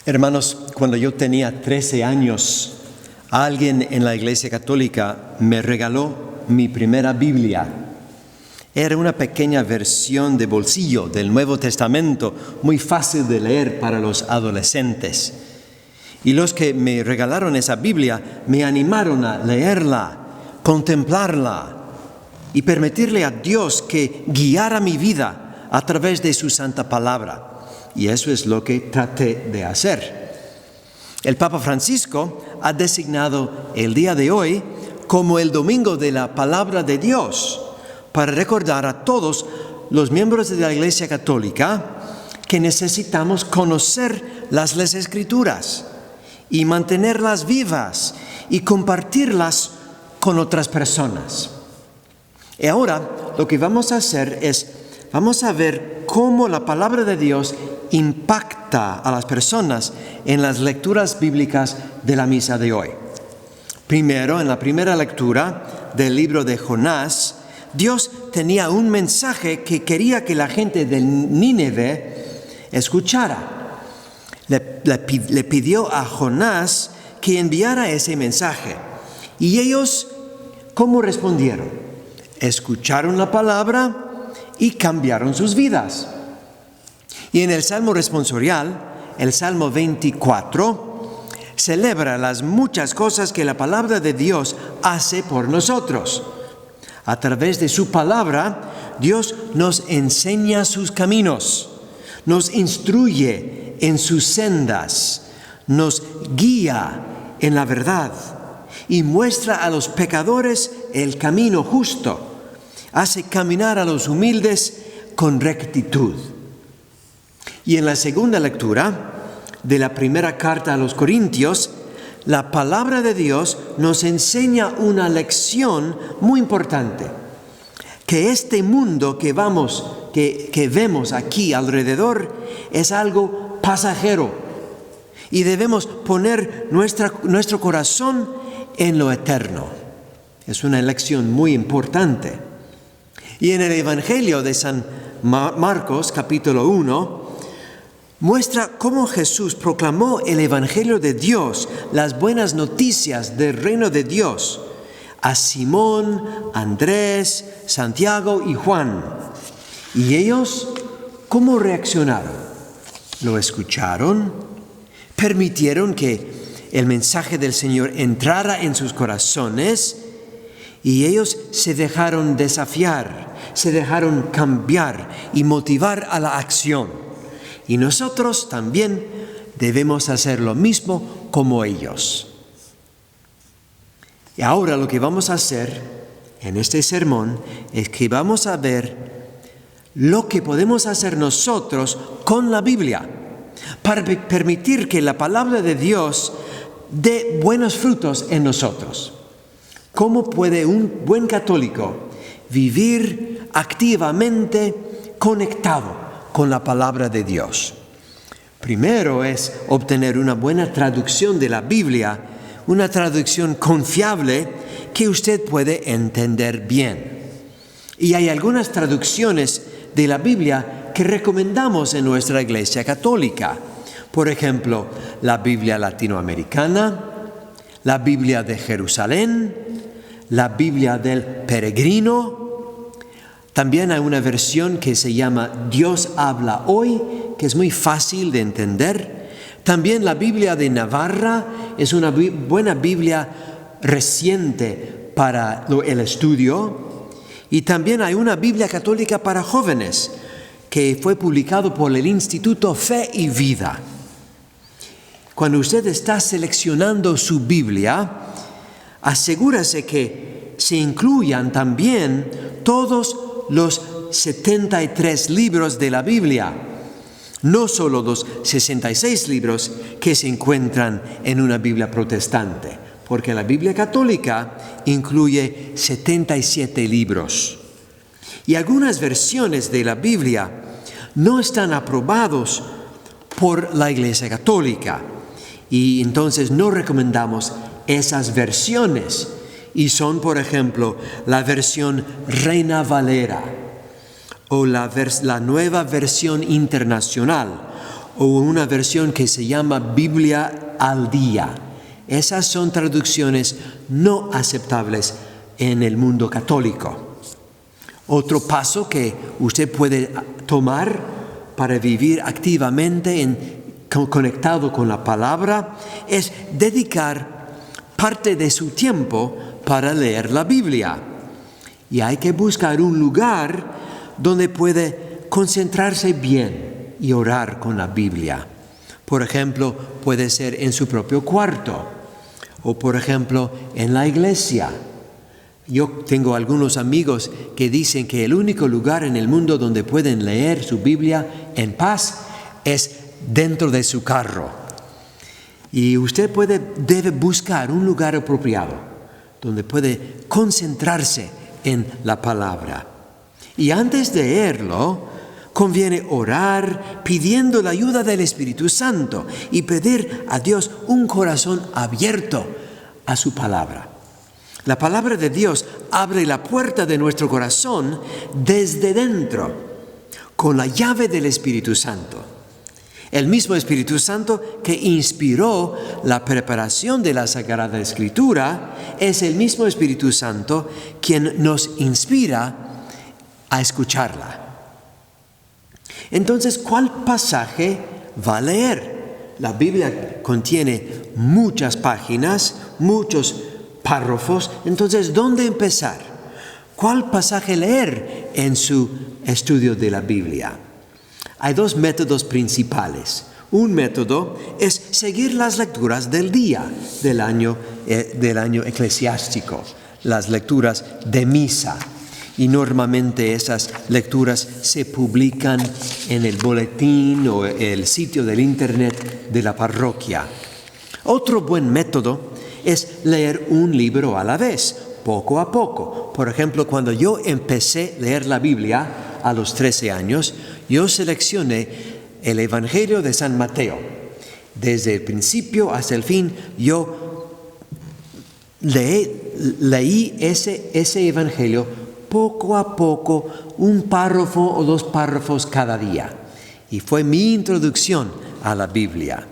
Hermanos, cuando yo tenía 13 años, alguien en la Iglesia Católica me regaló mi primera Biblia. Era una pequeña versión de bolsillo del Nuevo Testamento, muy fácil de leer para los adolescentes. Y los que me regalaron esa Biblia me animaron a leerla, contemplarla y permitirle a Dios que guiara mi vida a través de su santa palabra. Y eso es lo que traté de hacer. El Papa Francisco ha designado el día de hoy como el Domingo de la Palabra de Dios, para recordar a todos los miembros de la Iglesia Católica que necesitamos conocer las Escrituras y mantenerlas vivas y compartirlas con otras personas. Y ahora lo que vamos a hacer es, vamos a ver cómo la palabra de Dios impacta a las personas en las lecturas bíblicas de la misa de hoy. Primero, en la primera lectura del libro de Jonás, Dios tenía un mensaje que quería que la gente de Nínive escuchara. Le pidió a Jonás que enviara ese mensaje. Y ellos, ¿cómo respondieron? Escucharon la palabra y cambiaron sus vidas. Y en el Salmo responsorial, el Salmo 24, celebra las muchas cosas que la palabra de Dios hace por nosotros. A través de su palabra, Dios nos enseña sus caminos, nos instruye en sus sendas, nos guía en la verdad y muestra a los pecadores el camino justo. Hace caminar a los humildes con rectitud. Y en la segunda lectura de la primera carta a los Corintios, la palabra de Dios nos enseña una lección muy importante. Que este mundo que vemos aquí alrededor es algo pasajero. Y debemos poner nuestro corazón en lo eterno. Es una lección muy importante. Y en el Evangelio de San Marcos, capítulo 1, muestra cómo Jesús proclamó el Evangelio de Dios, las buenas noticias del reino de Dios, a Simón, Andrés, Santiago y Juan. ¿Y ellos cómo reaccionaron? ¿Lo escucharon? ¿Permitieron que el mensaje del Señor entrara en sus corazones? Y ellos se dejaron desafiar, se dejaron cambiar y motivar a la acción. Y nosotros también debemos hacer lo mismo como ellos. Y ahora lo que vamos a hacer en este sermón es que vamos a ver lo que podemos hacer nosotros con la Biblia para permitir que la palabra de Dios dé buenos frutos en nosotros. ¿Cómo puede un buen católico vivir activamente conectado con la palabra de Dios? Primero es obtener una buena traducción de la Biblia, una traducción confiable que usted puede entender bien. Y hay algunas traducciones de la Biblia que recomendamos en nuestra Iglesia Católica. Por ejemplo, la Biblia latinoamericana, la Biblia de Jerusalén, la Biblia del Peregrino. También hay una versión que se llama Dios habla hoy, que es muy fácil de entender. También la Biblia de Navarra es una buena Biblia reciente para el estudio. Y también hay una Biblia católica para jóvenes que fue publicado por el Instituto Fe y Vida. Cuando usted está seleccionando su Biblia, asegúrese que se incluyan también todos los 73 libros de la Biblia, no solo los 66 libros que se encuentran en una Biblia protestante, porque la Biblia católica incluye 77 libros. Y algunas versiones de la Biblia no están aprobados por la Iglesia Católica, y entonces no recomendamos esas versiones. Y son, por ejemplo, la versión Reina Valera, o la nueva versión internacional, o una versión que se llama Biblia al día. Esas son traducciones no aceptables en el mundo católico. Otro paso que usted puede tomar para vivir activamente conectado con la palabra es dedicar parte de su tiempo para leer la Biblia. Y hay que buscar un lugar donde puede concentrarse bien y orar con la Biblia. Por ejemplo, puede ser en su propio cuarto o, por ejemplo, en la iglesia. Yo tengo algunos amigos que dicen que el único lugar en el mundo donde pueden leer su Biblia en paz es dentro de su carro. Y usted debe buscar un lugar apropiado donde puede concentrarse en la palabra. Y antes de leerlo, conviene orar pidiendo la ayuda del Espíritu Santo y pedir a Dios un corazón abierto a su palabra. La palabra de Dios abre la puerta de nuestro corazón desde dentro con la llave del Espíritu Santo. El mismo Espíritu Santo que inspiró la preparación de la Sagrada Escritura es el mismo Espíritu Santo quien nos inspira a escucharla. Entonces, ¿cuál pasaje va a leer? La Biblia contiene muchas páginas, muchos párrafos. Entonces, ¿dónde empezar? ¿Cuál pasaje leer en su estudio de la Biblia? Hay dos métodos principales. Un método es seguir las lecturas del día del año eclesiástico, las lecturas de misa. Y normalmente esas lecturas se publican en el boletín o el sitio del internet de la parroquia. Otro buen método es leer un libro a la vez, poco a poco. Por ejemplo, cuando yo empecé a leer la Biblia a los 13 años, yo seleccioné el Evangelio de San Mateo. Desde el principio hasta el fin, yo leí ese Evangelio poco a poco, un párrafo o dos párrafos cada día. Y fue mi introducción a la Biblia.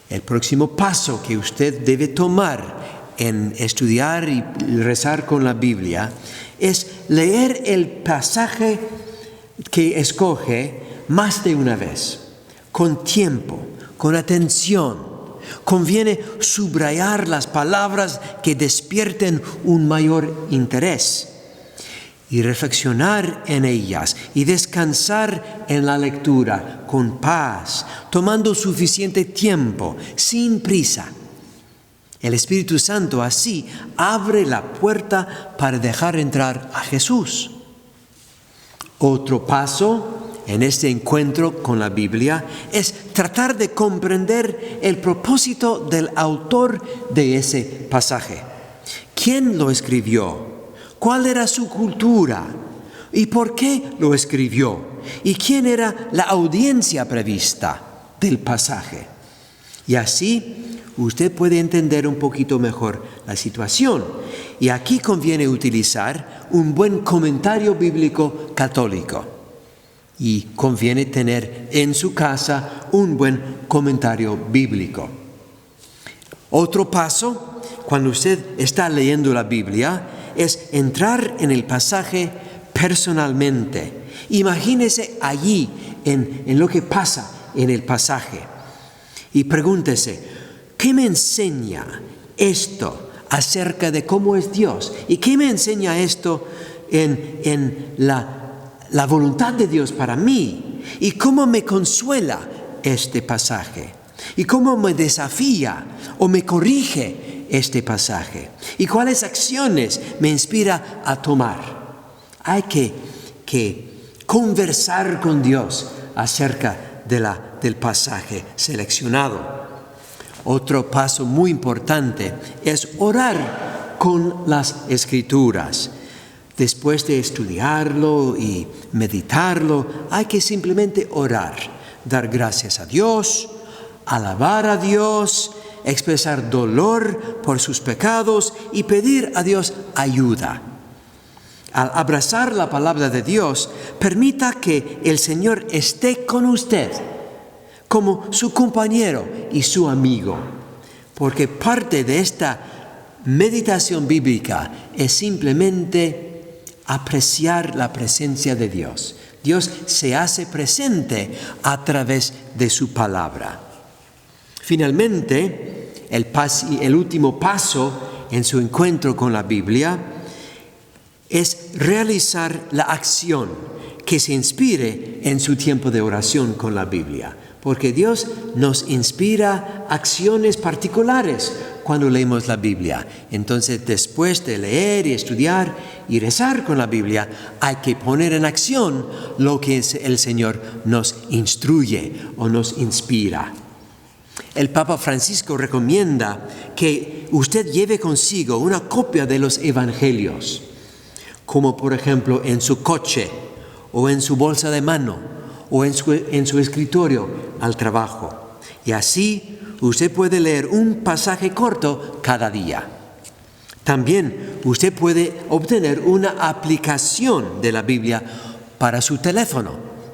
El próximo paso que usted debe tomar en estudiar y rezar con la Biblia es leer el pasaje que escoge más de una vez, con tiempo, con atención. Conviene subrayar las palabras que despierten un mayor interés y reflexionar en ellas y descansar en la lectura con paz, tomando suficiente tiempo, sin prisa. El Espíritu Santo así abre la puerta para dejar entrar a Jesús. Otro paso en este encuentro con la Biblia es tratar de comprender el propósito del autor de ese pasaje. ¿Quién lo escribió? ¿Cuál era su cultura? ¿Y por qué lo escribió? ¿Y quién era la audiencia prevista del pasaje? Y así usted puede entender un poquito mejor la situación. Y aquí conviene utilizar un buen comentario bíblico católico. Y conviene tener en su casa un buen comentario bíblico. Otro paso, cuando usted está leyendo la Biblia, es entrar en el pasaje personalmente. Imagínese allí en lo que pasa en el pasaje. Y pregúntese, ¿qué me enseña esto acerca de cómo es Dios? ¿Y qué me enseña esto en la voluntad de Dios para mí? ¿Y cómo me consuela este pasaje? ¿Y cómo me desafía o me corrige este pasaje? ¿Y cuáles acciones me inspira a tomar? Hay que conversar con Dios acerca del pasaje seleccionado. Otro paso muy importante es orar con las Escrituras. Después de estudiarlo y meditarlo, hay que simplemente orar, dar gracias a Dios, alabar a Dios, expresar dolor por sus pecados y pedir a Dios ayuda. Al abrazar la palabra de Dios, permita que el Señor esté con usted como su compañero y su amigo, porque parte de esta meditación bíblica es simplemente apreciar la presencia de Dios. Dios se hace presente a través de su palabra. Finalmente, el último paso en su encuentro con la Biblia es realizar la acción que se inspire en su tiempo de oración con la Biblia. Porque Dios nos inspira acciones particulares cuando leemos la Biblia. Entonces, después de leer y estudiar y rezar con la Biblia, hay que poner en acción lo que el Señor nos instruye o nos inspira. El Papa Francisco recomienda que usted lleve consigo una copia de los evangelios, como por ejemplo en su coche o en su bolsa de mano o en su escritorio al trabajo. Y así usted puede leer un pasaje corto cada día. También usted puede obtener una aplicación de la Biblia para su teléfono.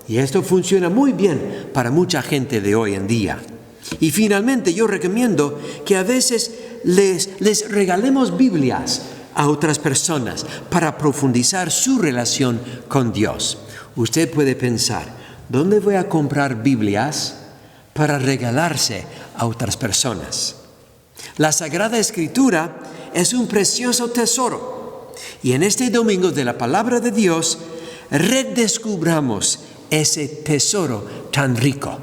Y esto funciona muy bien para mucha gente de hoy en día. Y finalmente yo recomiendo que a veces les regalemos Biblias a otras personas para profundizar su relación con Dios. Usted puede pensar, ¿dónde voy a comprar Biblias para regalarse a otras personas? La Sagrada Escritura es un precioso tesoro. Y en este domingo de la Palabra de Dios, redescubramos ese tesoro tan rico.